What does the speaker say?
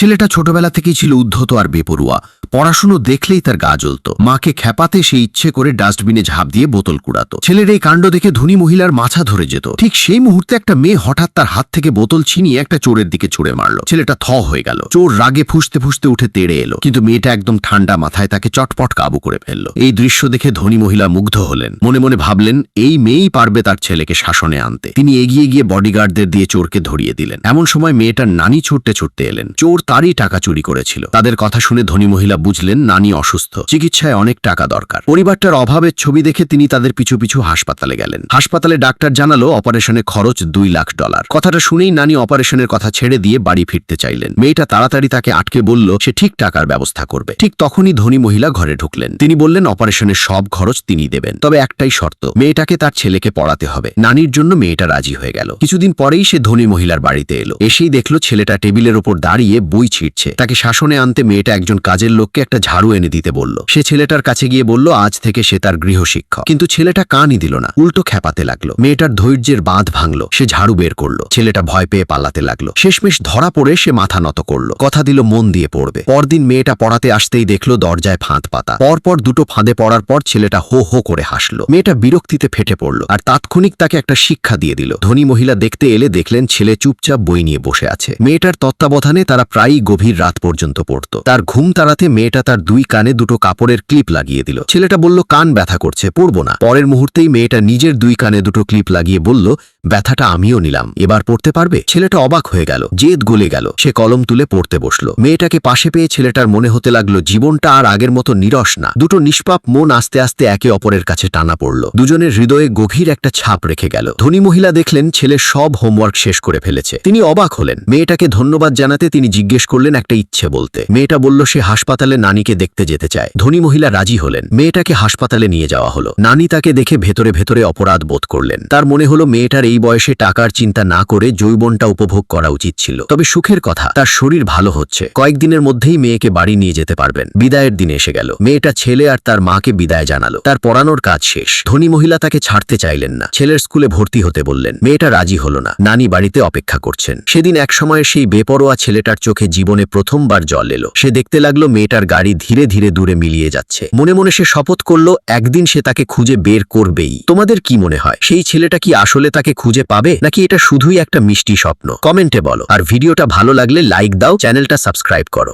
ছেলেটা ছোটবেলা থেকেই ছিল উদ্ধত আর বেপরুয়া। পড়াশুনো দেখলেই তার গা জ্বলত। মাকে খেপাতে সে ইচ্ছে করে ডাস্টবিনে ঝাঁপ দিয়ে বোতল কুড়াতো। ছেলের এই কাণ্ড দেখে ধনী মহিলার মাথা ধরে যেত। ঠিক সেই মুহূর্তে একটা মেয়ে হঠাৎ তার হাত থেকে বোতল ছিনিয়ে একটা চোরের দিকে ছুড়ে মারল। ছেলেটা থ হয়ে গেল। চোর রাগে ফুঁসতে ফুঁসতে উঠে তেড়ে এলো, কিন্তু মেয়েটা একদম ঠান্ডা মাথায় তাকে চটপট কাবু করে ফেলল। এই দৃশ্য দেখে ধনী মহিলা মুগ্ধ হলেন। মনে মনে ভাবলেন, এই মেয়েই পারবে তার ছেলেকে শাসনে আনতে। তিনি এগিয়ে গিয়ে বডিগার্ডদের দিয়ে চোরকে ধরিয়ে দিলেন। এমন সময় মেয়েটার নানি ছুটতে ছুটতে এলেন। চোর তারই টাকা চুরি করেছিল। তাদের কথা শুনে ধনী মহিলা বুঝলেন নানি অসুস্থ, চিকিৎসায় অনেক টাকা দরকার। পরিবারটার অভাবের ছবি দেখে তিনি তাদের পিছু পিছু হাসপাতালে গেলেন। হাসপাতালে ডাক্তার জানালো অপারেশনে খরচ $2 লাখ। কথাটা শুনেই নানি অপারেশনের কথা ছেড়ে দিয়ে বাড়ি ফিরতে চাইলেন। মেয়েটা তাড়াতাড়ি তাকে আটকে বলল সে ঠিক টাকার ব্যবস্থা করবে। ঠিক তখনই ধনী মহিলা ঘরে ঢুকলেন। তিনি বললেন অপারেশনের সব খরচ তিনি দেবেন, তবে একটাই শর্ত, মেয়েটাকে তার ছেলেকে পড়াতে হবে। নানির জন্য মেয়েটা রাজি হয়ে গেল। কিছুদিন পরেই সে ধনী মহিলার বাড়িতে এলো। এসেই দেখলো ছেলেটা টেবিলের ওপর দাঁড়িয়ে বই ছিঁড়ছে। তাকে শাসনে আনতে মেয়েটা একজন কাজের লোককে একটা ঝাড়ু এনে দিতে বলল। সে ছেলেটার কাছে গিয়ে বলল আজ থেকে সে তার গৃহশিক্ষক। কিন্তু ছেলেটা কানই দিল না, উল্টো খেপাতে লাগলো। মেয়েটার ধৈর্যের বাঁধ ভাঙলো। সে ঝাড়ু বের করলো। ছেলেটা ভয় পেয়ে পালাতে লাগলো। শেষমেশ ধরা পড়ে সে মাথা নত করলো। কথা দিল মন দিয়ে পড়বে। পরদিন মেয়েটা পড়াতে আসতেই দেখলো দরজায় ফাঁদ পাতা। পরপর দুটো ফাঁদে পড়ার পর ছেলেটা হো হো করে হাসলো। মেয়েটা বিরক্তিতে ফেটে পড়লো আর তাৎক্ষণিক তাকে একটা শিক্ষা দিয়ে দিল। ধনী মহিলা দেখতে এলে দেখলেন ছেলে চুপচাপ বই নিয়ে বসে আছে। মেয়েটার তত্ত্বাবধানে তারা প্রায়ই গভীর রাত পর্যন্ত পড়তো। তার ঘুম তাড়াতে মেয়েটা তার 2 কানে দুটো কাপড়ের ক্লিপ লাগিয়ে দিল। ছেলেটা বলল কান ব্যথা করছে, পড়বো না। পরের মুহূর্তেই মেয়েটা নিজের 2 কানে দুটো ক্লিপ লাগিয়ে বলল ব্যথাটা আমিও নিলাম, এবার পড়তে পারবে? ছেলেটা অবাক হয়ে গেল, জেদ গলে গেল। সে কলম তুলে পড়তে বসলো। মেয়েটাকে পাশে পেয়ে ছেলেটার মনে হতে লাগলো জীবনটা আর আগের মতো নিরস না। দুটো নিষ্পাপ মন আস্তে আস্তে একে অপরের কাছে টানা পড়ল। দুজনের হৃদয়ে গভীর একটা ছাপ রেখে গেল। ধনী মহিলা দেখলেন ছেলে সব হোমওয়ার্ক শেষ করে ফেলেছে। তিনি অবাক হলেন। মেয়েটাকে ধন্যবাদ জানাতে তিনি জিজ্ঞেস করলেন একটা ইচ্ছে বলতে। মেয়েটা বলল সে হাসপাতালে নানিকে দেখতে যেতে চায়। ধনী মহিলা রাজি হলেন। মেয়েটাকে হাসপাতালে নিয়ে যাওয়া হলো। নানি তাকে দেখে ভেতরে ভেতরে অপরাধ বোধ করলেন। তার মনে হলো মেয়েটার এই বয়সে টাকার চিন্তা না করে যৌবনটা উপভোগ করা উচিত ছিল। তবে সুখের কথা, তার শরীর ভালো হচ্ছে। কয়েকদিনের মধ্যেই মেয়েকে বাড়ি নিয়ে যেতে পারবেন। বিদায়ের দিন এসে গেল। মেয়েটা ছেলে আর তার মাকে বিদায় জানালো। তার পড়ানোর কাজ শেষ। ধনী মহিলা তাকে ছাড়তে চাইলেন না। ছেলের স্কুলে ভর্তি হতে বললেন। মেয়েটা রাজি হলো না। নানি বাড়িতে অপেক্ষা করছেন। সেদিন এক সময় সেই বেপরোয়া ছেলেটার চোখে জীবনে প্রথমবার জল এলো। সে দেখতে লাগলো মেয়েটার গাড়ি ধীরে ধীরে দূরে মিলিয়ে যাচ্ছে। মনে মনে সে শপথ করলো একদিন সে তাকে খুঁজে বের করবেই। তোমাদের কি মনে হয়, সেই ছেলেটা কি আসলে তাকে খুঁজে পাবে, নাকি এটা শুধুই একটা মিষ্টি স্বপ্ন? কমেন্টে বলো। আর ভিডিওটা ভালো লাগলে লাইক দাও, চ্যানেলটা সাবস্ক্রাইব করো।